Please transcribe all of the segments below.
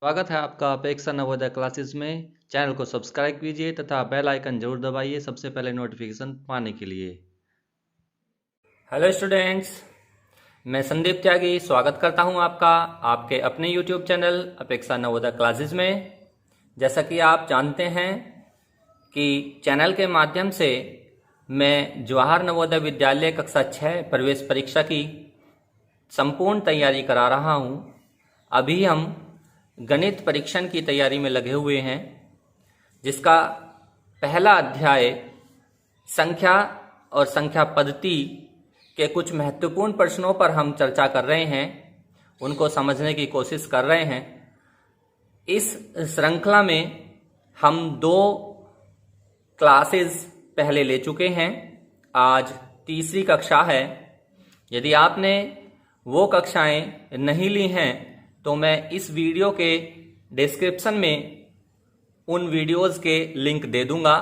स्वागत है आपका अपेक्षा नवोदय क्लासेस में। चैनल को सब्सक्राइब कीजिए तथा बेल आइकन जरूर दबाइए सबसे पहले नोटिफिकेशन पाने के लिए। हेलो स्टूडेंट्स, मैं संदीप त्यागी स्वागत करता हूं आपका आपके अपने यूट्यूब चैनल अपेक्षा नवोदय क्लासेस में। जैसा कि आप जानते हैं कि चैनल के माध्यम से मैं जवाहर नवोदय विद्यालय कक्षा 6 प्रवेश परीक्षा की संपूर्ण तैयारी करा रहा हूं। अभी हम गणित परीक्षण की तैयारी में लगे हुए हैं, जिसका पहला अध्याय संख्या और संख्या पद्धति के कुछ महत्वपूर्ण प्रश्नों पर हम चर्चा कर रहे हैं, उनको समझने की कोशिश कर रहे हैं। इस श्रृंखला में हम 2 क्लासेस पहले ले चुके हैं, आज तीसरी कक्षा है। यदि आपने वो कक्षाएं नहीं ली हैं तो मैं इस वीडियो के डिस्क्रिप्शन में उन वीडियोस के लिंक दे दूंगा,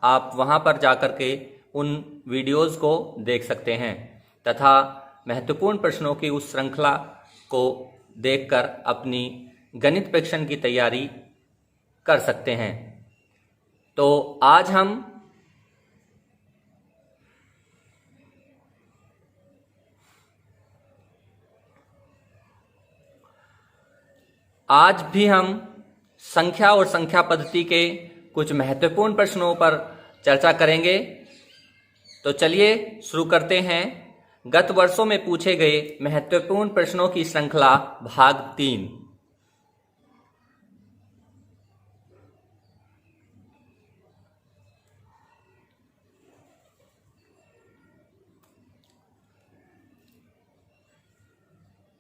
आप वहां पर जाकर के उन वीडियोस को देख सकते हैं तथा महत्वपूर्ण प्रश्नों की उस श्रृंखला को देखकर अपनी गणित परीक्षण की तैयारी कर सकते हैं। तो आज भी हम संख्या और संख्या पद्धति के कुछ महत्वपूर्ण प्रश्नों पर चर्चा करेंगे। तो चलिए शुरू करते हैं। गत वर्षों में पूछे गए महत्वपूर्ण प्रश्नों की श्रृंखला भाग 3।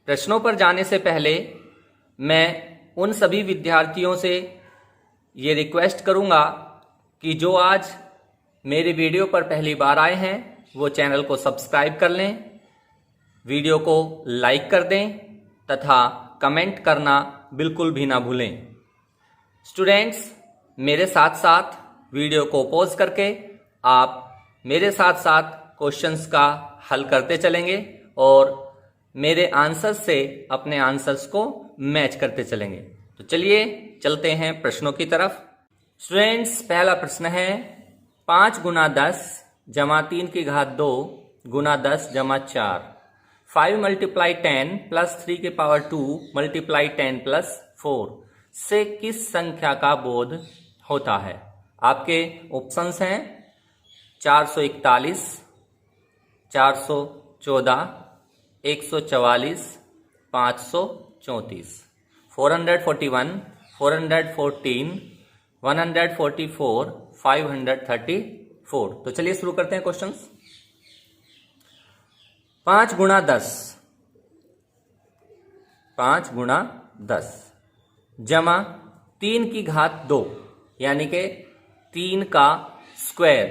प्रश्नों पर जाने से पहले मैं उन सभी विद्यार्थियों से ये रिक्वेस्ट करूंगा कि जो आज मेरे वीडियो पर पहली बार आए हैं वो चैनल को सब्सक्राइब कर लें, वीडियो को लाइक कर दें तथा कमेंट करना बिल्कुल भी ना भूलें। स्टूडेंट्स, मेरे साथ साथ वीडियो को पॉज करके आप मेरे साथ साथ क्वेश्चंस का हल करते चलेंगे और मेरे आंसर्स से अपने आंसर्स को मैच करते चलेंगे। तो चलिए चलते हैं प्रश्नों की तरफ। स्टूडेंट्स, पहला प्रश्न है 5 गुना 10 जमा 3 की घात 2 गुना 10 जमा 4 5 मल्टीप्लाई 10 प्लस 3 की पावर 2 मल्टीप्लाई 10 प्लस 4 से किस संख्या का बोध होता है? आपके ऑप्शंस हैं 441, 414, 144, 534, 441, 414, 144, 534। तो चलिए शुरू करते हैं क्वेश्चंस। 5 गुना 10, 5 गुना 10 जमा 3 की घात 2 यानी कि 3 का स्क्वायर,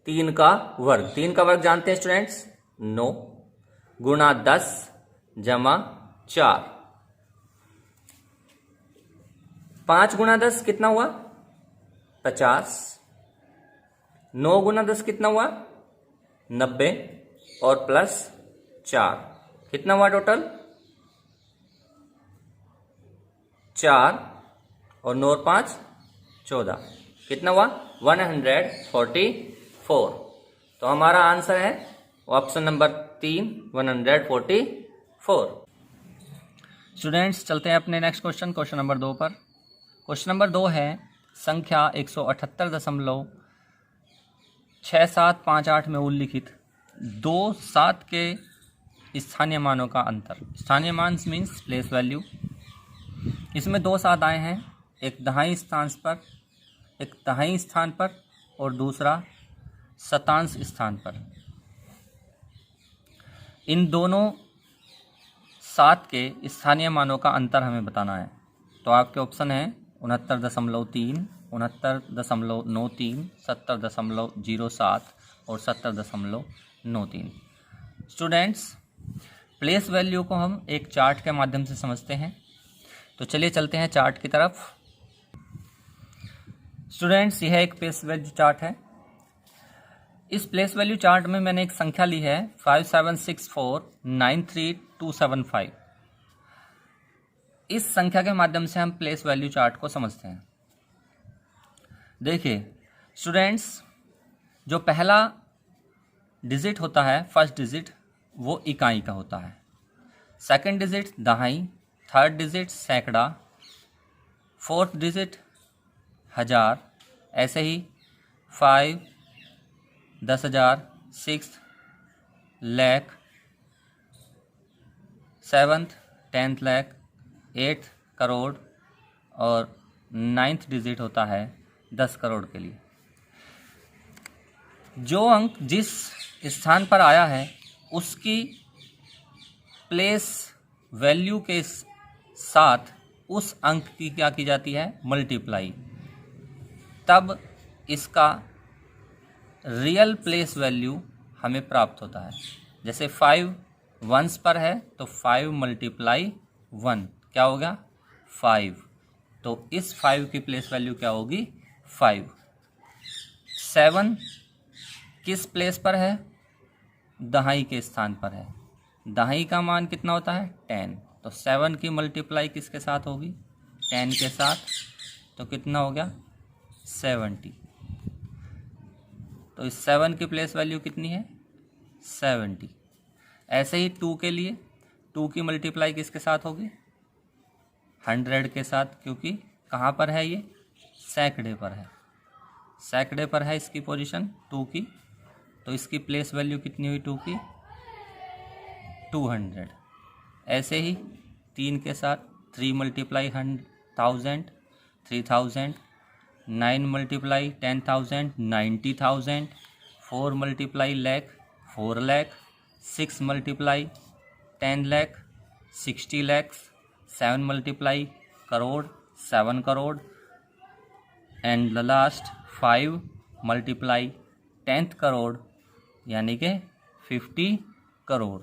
3 का वर्ग। 3 का वर्ग जानते हैं स्टूडेंट्स? 9 गुना 10 जमा 4। 5 गुना 10 कितना हुआ? 50। 9 गुना 10 कितना हुआ? 90 और प्लस 4 कितना हुआ टोटल? 4 और 9 और 5 14 कितना हुआ? 144। तो हमारा आंसर है ऑप्शन नंबर 3, 144। स्टूडेंट्स, चलते हैं अपने नेक्स्ट क्वेश्चन नंबर 2 पर। क्वेश्चन नंबर 2 है संख्या 178.6758 में उल्लिखित 2 7 के स्थानीय मानों का अंतर। स्थानीय मान मीन्स प्लेस वैल्यू। इसमें 2 7 आए हैं, एक दहाई स्थान पर और दूसरा शतांश स्थान पर। इन दोनों 7 के स्थानीय मानों का अंतर हमें बताना है। तो आपके ऑप्शन है 69.3, 69.93, 70.07 और 70.93। स्टूडेंट्स, प्लेस वैल्यू को हम एक चार्ट के माध्यम से समझते हैं। तो चलिए चलते हैं चार्ट की तरफ। स्टूडेंट्स, यह एक प्लेस वैल्यू चार्ट है। इस प्लेस वैल्यू चार्ट में मैंने एक संख्या ली है 576493,275। इस संख्या के माध्यम से हम प्लेस वैल्यू चार्ट को समझते हैं। देखिए स्टूडेंट्स, जो पहला डिजिट होता है, फर्स्ट डिजिट, वो इकाई का होता है। सेकंड डिजिट दहाई, थर्ड डिजिट सैकड़ा, फोर्थ डिजिट हजार, ऐसे ही 5, 10,000, 6 lakh, 7th 10th lakh, 8th crore और 9th डिजिट होता है 10 करोड़ के लिए। जो अंक जिस स्थान पर आया है उसकी प्लेस वैल्यू के साथ उस अंक की क्या की जाती है, मल्टीप्लाई, तब इसका रियल प्लेस वैल्यू हमें प्राप्त होता है। जैसे 5 वंस पर है तो 5 मल्टीप्लाई 1 क्या होगा, 5। तो इस 5 की प्लेस वैल्यू क्या होगी, 5। 7 किस प्लेस पर है, दहाई के स्थान पर है। दहाई का मान कितना होता है, 10। तो 7 की मल्टीप्लाई किसके साथ होगी, 10 के साथ, तो कितना हो गया, 70। तो इस 7 की प्लेस वैल्यू कितनी है, 70। ऐसे ही 2 के लिए, 2 की मल्टीप्लाई किसके साथ होगी, 100 के साथ, क्योंकि कहाँ पर है ये, सैकड़े पर है। सैकड़े पर है इसकी पोजीशन 2 की, तो इसकी प्लेस वैल्यू कितनी हुई 2 की, 200। ऐसे ही 3 के साथ, 3 multiply 1000, 3000, 9 multiply 10,000, 90,000, 4 multiply lakh, 4 lakh, 6 multiply 10 lakh, 60 lakh, 7 multiply crore, 7 crore, and the last 5 multiply 10th crore, यानी कि 50 करोड़।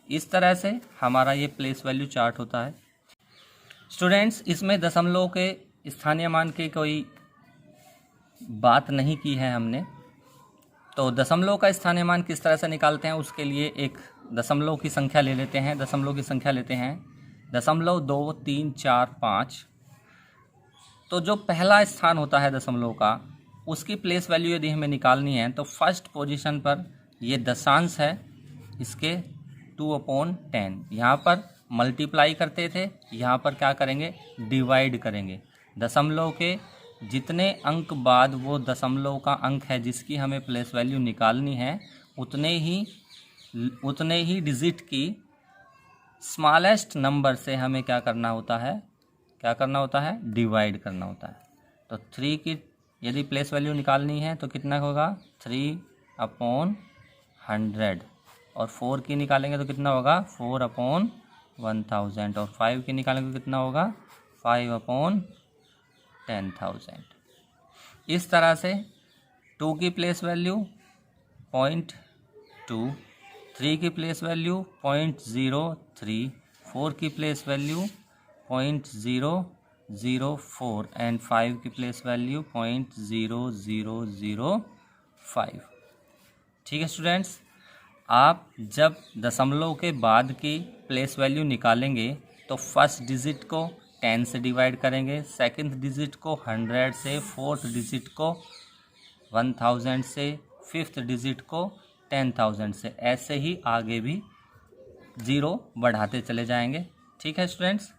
इस तरह से हमारा ये प्लेस वैल्यू चार्ट होता है। स्टूडेंट्स, इसमें दशमलव के स्थानीय मान की कोई बात नहीं की है हमने। तो दशमलव का स्थानीय मान किस तरह से निकालते हैं, उसके लिए एक दशमलव की संख्या ले लेते हैं। दशमलव की संख्या लेते हैं 0.2, 3, 4, 5। तो जो पहला स्थान होता है दशमलव का, उसकी प्लेस वैल्यू यदि हमें निकालनी है तो फर्स्ट पोजीशन पर ये दशांश है, इसके 2/10। यहाँ पर मल्टीप्लाई करते थे, यहाँ पर क्या करेंगे, डिवाइड करेंगे। दशमलव के जितने अंक बाद वो दशमलव का अंक है जिसकी हमें प्लेस वैल्यू निकालनी है, उतने ही डिजिट की स्मॉलेस्ट नंबर से हमें क्या करना होता है, डिवाइड करना होता है। तो 3 की यदि प्लेस वैल्यू निकालनी है तो कितना होगा, 3/100। और 4 की निकालेंगे तो कितना होगा, 4/1000। और 5 की निकालेंगे तो कितना होगा, 5/10,000। इस तरह से 2 की प्लेस वैल्यू 0.2, 3 की प्लेस वैल्यू 0.03, 4 की प्लेस वैल्यू 0.004 एंड 5 की प्लेस वैल्यू 0.0005। ठीक है स्टूडेंट्स, आप जब दशमलव के बाद की प्लेस वैल्यू निकालेंगे तो फर्स्ट डिजिट को 10 से डिवाइड करेंगे, सेकंड डिजिट को 100 से, फोर्थ डिजिट को 1000 से, फिफ्थ डिजिट को 10,000 से, ऐसे ही आगे भी 0 बढ़ाते चले जाएंगे। ठीक है स्टूडेंट्स,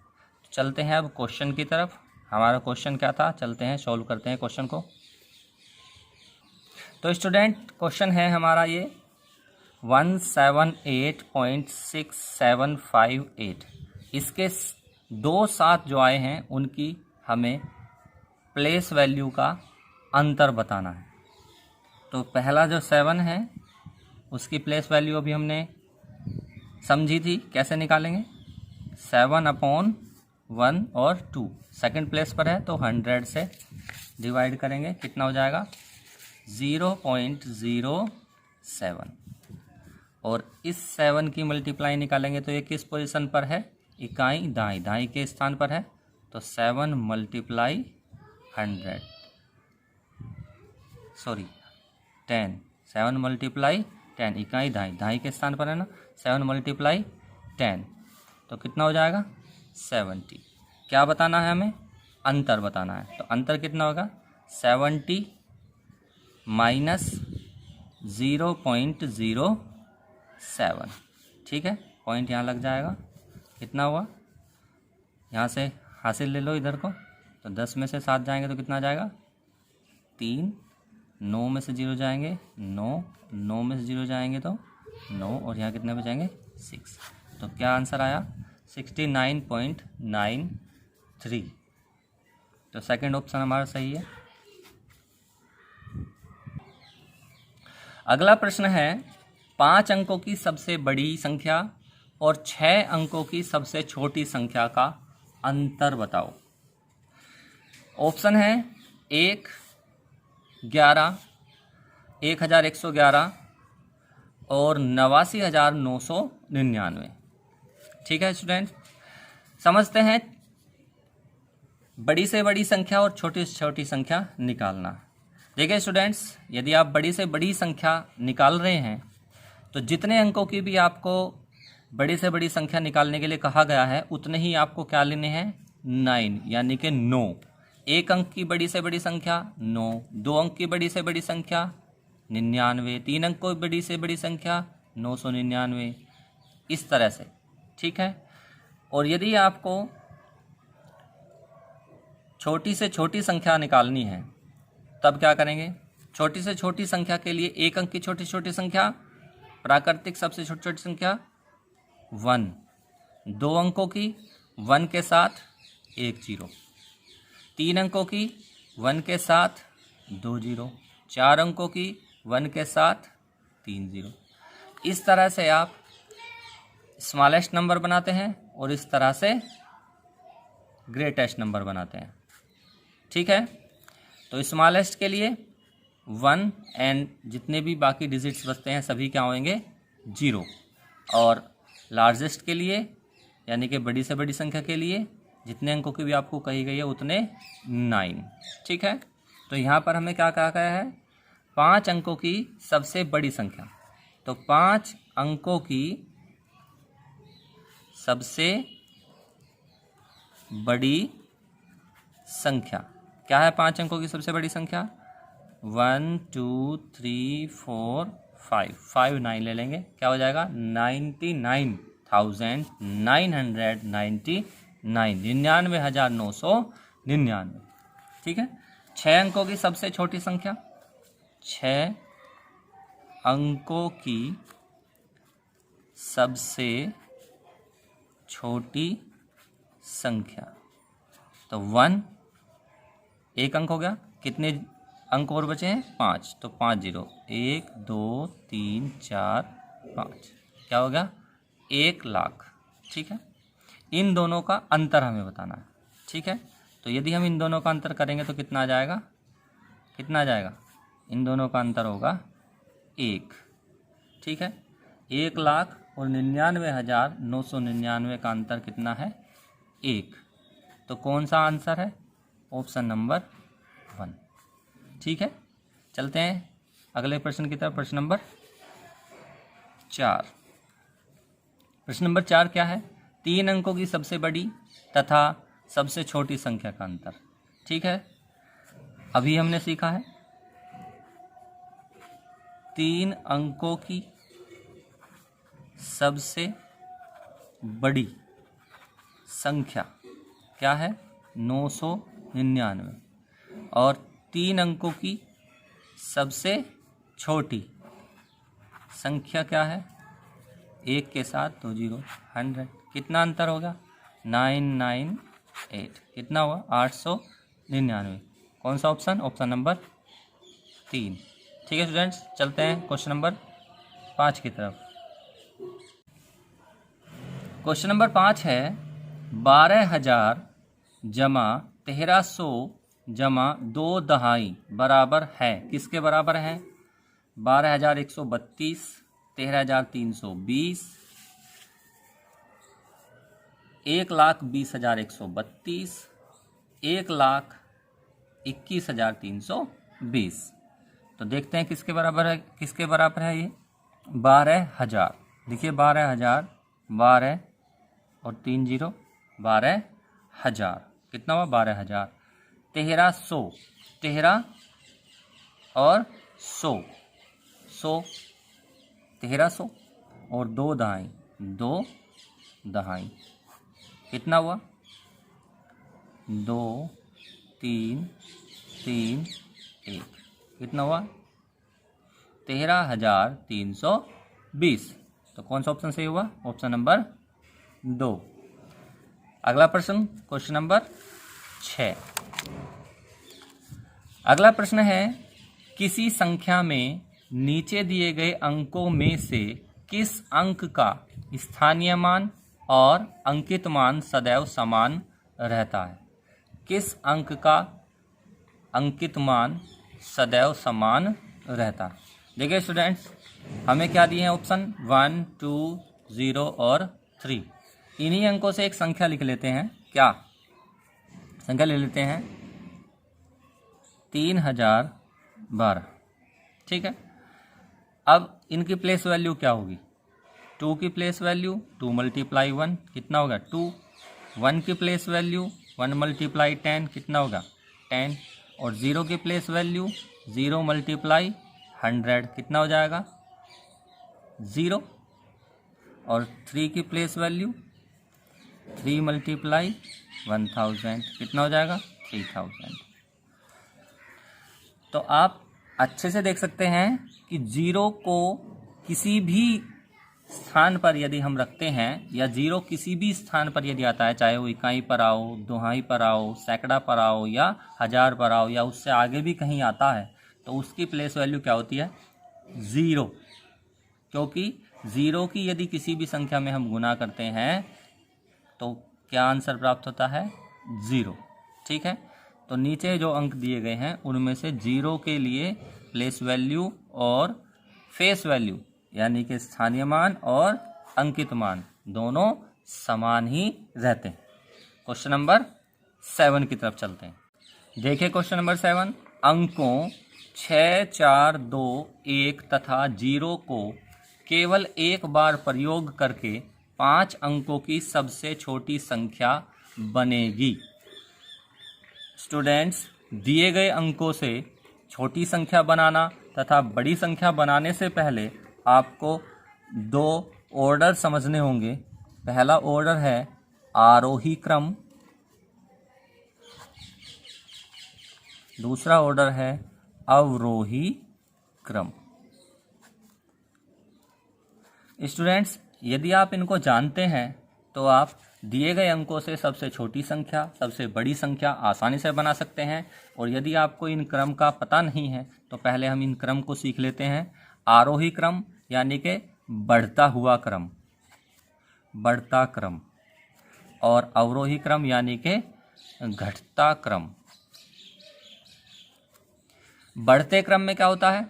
चलते हैं अब क्वेश्चन की तरफ। हमारा क्वेश्चन क्या था, चलते हैं सॉल्व करते हैं क्वेश्चन को। तो स्टूडेंट, क्वेश्चन है हमारा ये 178.6758। इसके 2 साथ जो आए हैं उनकी हमें प्लेस वैल्यू का अंतर बताना है। तो पहला जो 7 है उसकी प्लेस वैल्यू अभी हमने समझी थी, कैसे निकालेंगे, 7/1 और 2। सेकंड प्लेस पर है तो 100 से डिवाइड करेंगे, कितना हो जाएगा, 0.07। और इस 7 की मल्टीप्लाई निकालेंगे तो ये किस पोजीशन पर है, इकाई दाई, दाई के स्थान पर है। तो 7 मल्टीप्लाई 100, सॉरी 10, 7 मल्टीप्लाई 10, इकाई दाई, दाई के स्थान पर है ना, 7 मल्टीप्लाई 10, तो कितना हो जाएगा, 70। क्या बताना है हमें? अंतर बताना है। तो अंतर कितना होगा? 70 माइनस 0.07। ठीक है, पॉइंट यहाँ लग जाएगा। कितना हुआ? यहाँ से हासिल ले लो इधर को, तो 10 में से 7 जाएंगे तो कितना आ जाएगा? 3। 9 में से 0 जाएंगे 9, 9 में से 0 जाएंगे तो 9, और यहाँ कितने बचेंगे? 6। तो क्या आंसर आया? 69.93। तो सेकंड ऑप्शन हमारा सही है। अगला प्रश्न है 5 अंकों की सबसे बड़ी संख्या और 6 अंकों की सबसे छोटी संख्या का अंतर बताओ। ऑप्शन है 1, 11, 1111 और 89,999। ठीक है स्टूडेंट, समझते हैं बड़ी से बड़ी संख्या और छोटी से छोटी संख्या निकालना। देखिए स्टूडेंट्स, यदि आप बड़ी से बड़ी संख्या निकाल रहे हैं तो जितने अंकों की भी आपको बड़ी से बड़ी संख्या निकालने के लिए कहा गया है उतने ही आपको क्या लेने हैं? 9 यानी कि 9। 1 अंक की बड़ी से बड़ी संख्या 9, 2 अंक की बड़ी से बड़ी संख्या 99, 3 अंक की बड़ी से बड़ी संख्या 999, इस तरह से। ठीक है, और यदि आपको छोटी से छोटी संख्या निकालनी है तब क्या करेंगे? छोटी से छोटी संख्या के लिए 1 अंक की छोटी छोटी संख्या, प्राकृतिक सबसे छोटी छोटी संख्या 1, 2 अंकों की 1 के साथ 1 0, 3 अंकों की 1 के साथ 2 0, 4 अंकों की 1 के साथ 3 0। इस तरह से आप स्मॉलेस्ट नंबर बनाते हैं और इस तरह से ग्रेटेस्ट नंबर बनाते हैं। ठीक है, तो स्मॉलेस्ट के लिए 1 एंड जितने भी बाकी डिजिट्स बचते हैं सभी क्या होंगे? 0, और लार्जेस्ट के लिए यानी कि बड़ी से बड़ी संख्या के लिए जितने अंकों की भी आपको कही गई है उतने 9। ठीक है, तो यहाँ पर हमें क्या कहा गया है? 5 अंकों की सबसे बड़ी संख्या। तो 5 अंकों की सबसे बड़ी संख्या क्या है? 5 अंकों की सबसे बड़ी संख्या 1 2 3 4 5, 5 9 ले लेंगे, क्या हो जाएगा? 99,999, 99,999। ठीक है, 6 अंकों की सबसे छोटी संख्या, 6 अंकों की सबसे छोटी संख्या। तो 1, 1 अंक हो गया, कितने अंक और बचे हैं? 5, तो 5 0, 1 2 3 4 5, क्या हो गया? 1 लाख। ठीक है, इन दोनों का अंतर हमें बताना है। ठीक है, तो यदि हम इन दोनों का अंतर करेंगे तो कितना आ जाएगा? कितना आ जाएगा? इन दोनों का अंतर होगा 1। ठीक है, 1 लाख और 99,999 का अंतर कितना है? 1। तो कौन सा आंसर है? Option number 1। ठीक है, चलते हैं अगले प्रश्न की तरफ। प्रश्न नंबर 4। प्रश्न नंबर 4 क्या है? 3 अंकों की सबसे बड़ी तथा सबसे छोटी संख्या का अंतर। ठीक है, अभी हमने सीखा है 3 अंकों की सबसे बड़ी संख्या क्या है? 999, और 3 अंकों की सबसे छोटी संख्या क्या है? 1 के साथ 2 0, 100। कितना अंतर होगा? 998। कितना हुआ? 899। कौन सा ऑप्शन? Option number 3। ठीक है स्टूडेंट्स, चलते हैं क्वेश्चन नंबर 5 की तरफ। क्वेश्चन नंबर 5 है 12,000 जमा 1,300 जमा 2 दहाई बराबर है, किसके बराबर है? 12,132, 13,320, 1,20,132, 1,21,320। तो देखते हैं किसके बराबर है, किसके बराबर है ये? 12,000। देखिए 12,000, 12 और 3 0, 12 12,000 कितना हुआ 12,000। 1300 13 और 100 100 1300 और 2 दहाई 2 दहाई कितना हुआ 2 3 3 1 कितना हुआ 13,320। तो कौन सा ऑप्शन सही हुआ? Option number 2। अगला प्रश्न क्वेश्चन नंबर 6। अगला प्रश्न है किसी संख्या में नीचे दिए गए अंकों में से किस अंक का स्थानीय मान और अंकित मान सदैव समान रहता है? किस अंक का अंकित मान सदैव समान रहता है? देखिए स्टूडेंट्स, हमें क्या दिए हैं ऑप्शन 1 2 0 और 3। इन्हीं अंकों से एक संख्या लिख लेते हैं। क्या संख्या ले लेते हैं? 3012। ठीक है। अब इनकी प्लेस वैल्यू क्या होगी? 2 की प्लेस वैल्यू 2 × 1 कितना होगा 2। 1 की प्लेस वैल्यू 1 × 10 कितना होगा 10। और 0 की प्लेस वैल्यू 0 × 100 कितना हो जाएगा 0। और 3 की प्लेस वैल्यू 3 × 1000 कितना हो जाएगा 3000। तो आप अच्छे से देख सकते हैं कि 0 को किसी भी स्थान पर यदि हम रखते हैं या 0 किसी भी स्थान पर यदि आता है, चाहे वो इकाई पर आओ, दोहाई पर आओ, सैकड़ा पर आओ या 1000 पर आओ या उससे आगे भी कहीं आता है, तो उसकी प्लेस वैल्यू क्या होती है 0। क्योंकि 0 की यदि किसी भी संख्या में हम गुना करते हैं तो क्या आंसर प्राप्त होता है 0। ठीक है। तो नीचे जो अंक दिए गए हैं उनमें से 0 के लिए प्लेस वैल्यू और फेस वैल्यू यानी कि स्थानीय मान और अंकित मान दोनों समान ही रहते हैं। क्वेश्चन नंबर 7 की तरफ चलते हैं। देखिए क्वेश्चन नंबर 7, अंकों 6 4 2 1 तथा 0 को केवल एक बार प्रयोग करके 5 अंकों की सबसे छोटी संख्या बनेगी। स्टूडेंट्स, दिए गए अंकों से छोटी संख्या बनाना तथा बड़ी संख्या बनाने से पहले आपको 2 ऑर्डर समझने होंगे। पहला ऑर्डर है आरोही क्रम, दूसरा ऑर्डर है अवरोही क्रम। स्टूडेंट्स, यदि आप इनको जानते हैं तो आप दिए गए अंकों से सबसे छोटी संख्या, सबसे बड़ी संख्या आसानी से बना सकते हैं। और यदि आपको इन क्रम का पता नहीं है तो पहले हम इन क्रम को सीख लेते हैं। आरोही क्रम यानी कि बढ़ता हुआ क्रम, बढ़ता क्रम, और अवरोही क्रम यानी कि घटता क्रम। बढ़ते क्रम में क्या होता है?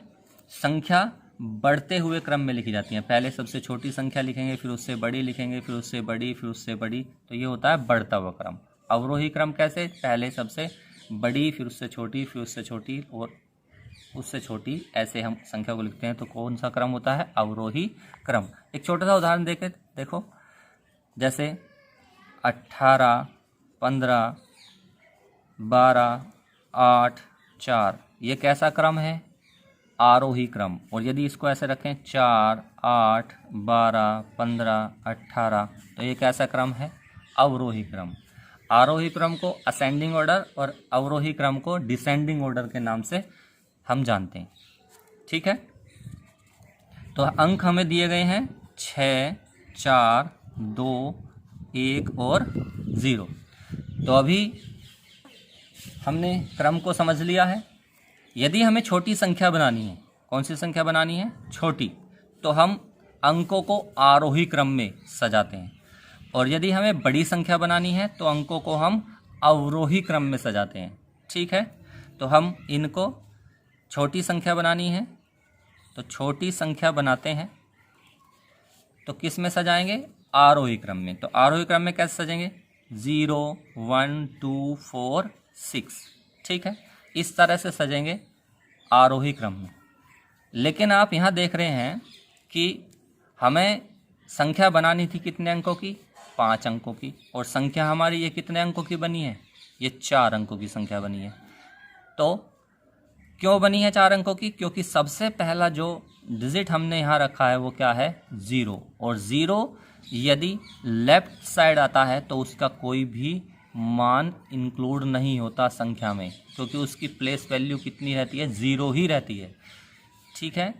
संख्या बढ़ते हुए क्रम में लिखी जाती है। पहले सबसे छोटी संख्या लिखेंगे, फिर उससे बड़ी लिखेंगे, फिर उससे बड़ी, फिर उससे बड़ी, तो ये होता है बढ़ता हुआ क्रम। अवरोही क्रम कैसे? पहले सबसे बड़ी, फिर उससे छोटी, फिर उससे छोटी और उससे छोटी, ऐसे हम संख्या को लिखते हैं। तो कौन सा क्रम होता है? अवरोही क्रम। एक छोटा सा उदाहरण देखो, जैसे 18 15 12 8 4, ये कैसा क्रम है? आरोही क्रम। और यदि इसको ऐसे रखें 4 8 12 15 18, तो ये कैसा क्रम है? अवरोही क्रम। आरोही क्रम को असेंडिंग ऑर्डर और अवरोही क्रम को डिसेंडिंग ऑर्डर के नाम से हम जानते हैं। ठीक है। तो अंक हमें दिए गए हैं 6 4 2 1 और 0। तो अभी हमने क्रम को समझ लिया है। यदि हमें छोटी संख्या बनानी है, कौन सी संख्या बनानी है? छोटी, तो हम अंकों को आरोही क्रम में सजाते हैं। और यदि हमें बड़ी संख्या बनानी है तो अंकों को हम अवरोही क्रम में सजाते हैं। ठीक है। तो हम इनको छोटी संख्या बनानी है तो छोटी संख्या बनाते हैं, तो किस में सजाएंगे? आरोही क्रम में। तो आरोही क्रम में कैसे सजेंगे? 0 1 2 4 6। ठीक है, इस तरह से सजेंगे आरोही क्रम में। लेकिन आप यहाँ देख रहे हैं कि हमें संख्या बनानी थी कितने अंकों की? 5 अंकों की, और संख्या हमारी ये कितने अंकों की बनी है, ये 4 अंकों की संख्या बनी है। तो क्यों बनी है 4 अंकों की, क्योंकि सबसे पहला जो डिजिट हमने यहाँ रखा है वो क्या है, 0, और 0 यदि लेफ्ट साइड आता है तो उसका कोई भी मान इंक्लूड नहीं होता संख्या में, क्योंकि उसकी प्लेस वैल्यू कितनी रहती है, 0 ही रहती है। ठीक है,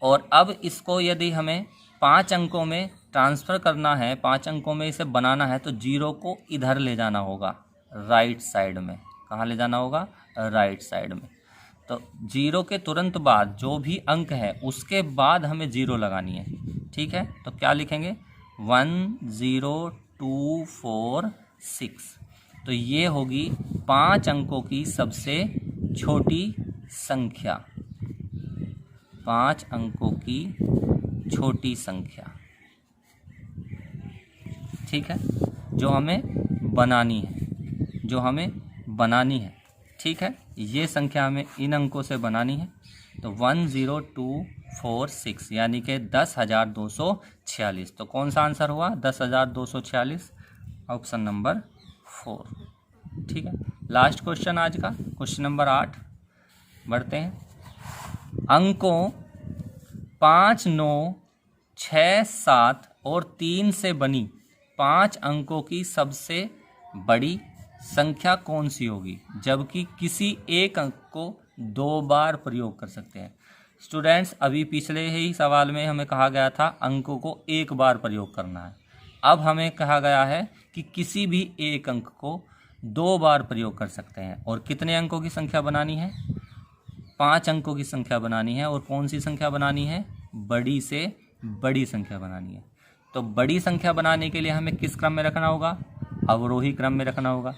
और अब इसको यदि हमें 5 अंकों में ट्रांसफ़र करना है, 5 अंकों में इसे बनाना है, तो 0 को इधर ले जाना होगा, राइट साइड में। कहाँ ले जाना होगा, राइट साइड में। तो 0 के तुरंत बाद जो भी अंक है उसके बाद हमें 0 लगानी है। ठीक है, तो क्या लिखेंगे, 1 0 2 4 6। तो ये होगी 5 अंकों की सबसे छोटी संख्या, 5 अंकों की छोटी संख्या। ठीक है, जो हमें बनानी है, जो हमें बनानी है। ठीक है, ये संख्या हमें इन अंकों से बनानी है। तो 10246 यानी कि 10,246। तो कौन सा आंसर हुआ, 10,246, ऑप्शन नंबर 4। ठीक है, लास्ट क्वेश्चन आज का, क्वेश्चन नंबर 8 बढ़ते हैं। अंकों 5 9 6 7 और 3 से बनी 5 अंकों की सबसे बड़ी संख्या कौन सी होगी, जबकि किसी एक अंक को 2 बार प्रयोग कर सकते हैं। स्टूडेंट्स, अभी पिछले ही सवाल में हमें कहा गया था अंकों को 1 बार प्रयोग करना है। अब हमें कहा गया है कि किसी भी एक अंक को 2 बार प्रयोग कर सकते हैं। और कितने अंकों की संख्या बनानी है, 5 अंकों की संख्या बनानी है। और कौन सी संख्या बनानी है, बड़ी से बड़ी संख्या बनानी है। तो बड़ी संख्या बनाने के लिए हमें किस क्रम में रखना होगा, अवरोही क्रम में रखना होगा।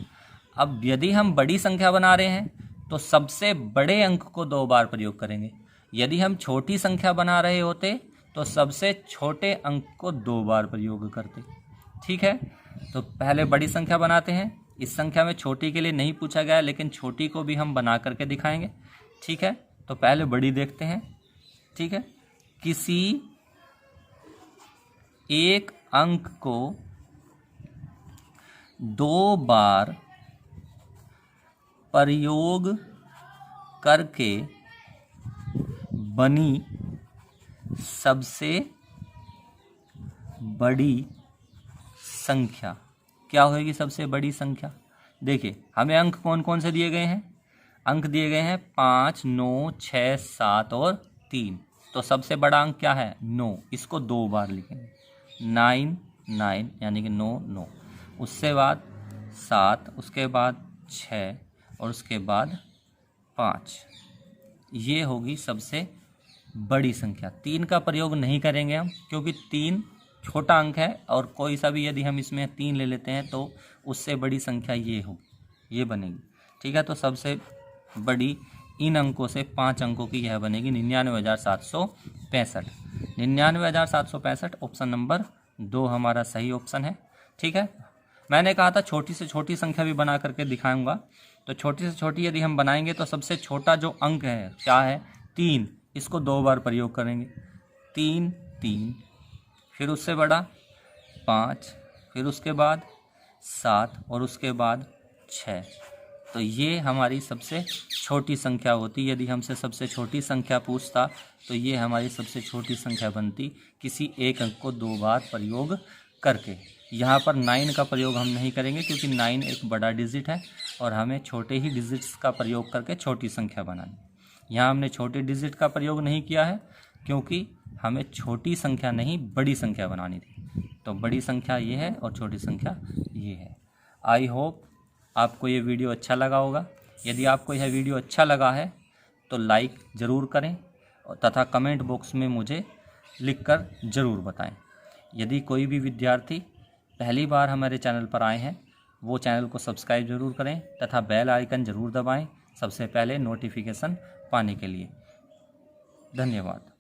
अब यदि हम बड़ी संख्या बना रहे हैं तो सबसे बड़े अंक को 2 बार प्रयोग करेंगे। यदि हम छोटी संख्या बना रहे होते तो सबसे छोटे अंक को 2 बार प्रयोग करते। ठीक है, तो पहले बड़ी संख्या बनाते हैं। इस संख्या में छोटी के लिए नहीं पूछा गया, लेकिन छोटी को भी हम बना करके दिखाएंगे। ठीक है, तो पहले बड़ी देखते हैं। ठीक है, किसी एक अंक को 2 बार प्रयोग करके बनी सबसे बड़ी संख्या क्या होगी, सबसे बड़ी संख्या। देखिए, हमें अंक कौन कौन से दिए गए हैं, अंक दिए गए हैं 5 9 6 7 और 3। तो सबसे बड़ा अंक क्या है, 9, इसको 2 बार लिखेंगे। 9 9 यानी कि 9 9, उससे बाद 7, उसके बाद 6 और उसके बाद 5। ये होगी सबसे बड़ी संख्या। 3 का प्रयोग नहीं करेंगे हम, क्योंकि 3 छोटा अंक है, और कोई सा भी यदि हम इसमें 3 ले लेते हैं तो उससे बड़ी संख्या ये होगी, ये बनेगी। ठीक है, तो सबसे बड़ी इन अंकों से 5 अंकों की यह बनेगी 99,765। 99,765 ऑप्शन नंबर 2 हमारा सही ऑप्शन है। ठीक है, मैंने कहा था छोटी से छोटी संख्या भी बना करके दिखाऊंगा। तो छोटी से छोटी यदि हम बनाएंगे तो सबसे छोटा जो अंक है क्या है, 3, इसको 2 बार प्रयोग करेंगे। 3 3, फिर उससे बड़ा 5, फिर उसके बाद 7 और उसके बाद 6। तो ये हमारी सबसे छोटी संख्या होती। यदि हमसे सबसे छोटी संख्या पूछता तो ये हमारी सबसे छोटी संख्या बनती, किसी एक अंक को 2 बार प्रयोग करके। यहाँ पर 9 का प्रयोग हम नहीं करेंगे, क्योंकि 9 एक बड़ा डिजिट है और हमें छोटे ही डिजिट्स का प्रयोग करके छोटी संख्या बनानी। यहाँ हमने छोटे डिजिट का प्रयोग नहीं किया है, क्योंकि हमें छोटी संख्या नहीं बड़ी संख्या बनानी थी। तो बड़ी संख्या ये है और छोटी संख्या ये है। आई होप आपको ये वीडियो अच्छा लगा होगा। यदि आपको यह वीडियो अच्छा लगा है तो लाइक ज़रूर करें तथा कमेंट बॉक्स में मुझे लिखकर ज़रूर बताएं। यदि कोई भी विद्यार्थी पहली बार हमारे चैनल पर आए हैं वो चैनल को सब्सक्राइब ज़रूर करें तथा बेल आइकन ज़रूर दबाएं सबसे पहले नोटिफिकेशन पाने के लिए। धन्यवाद।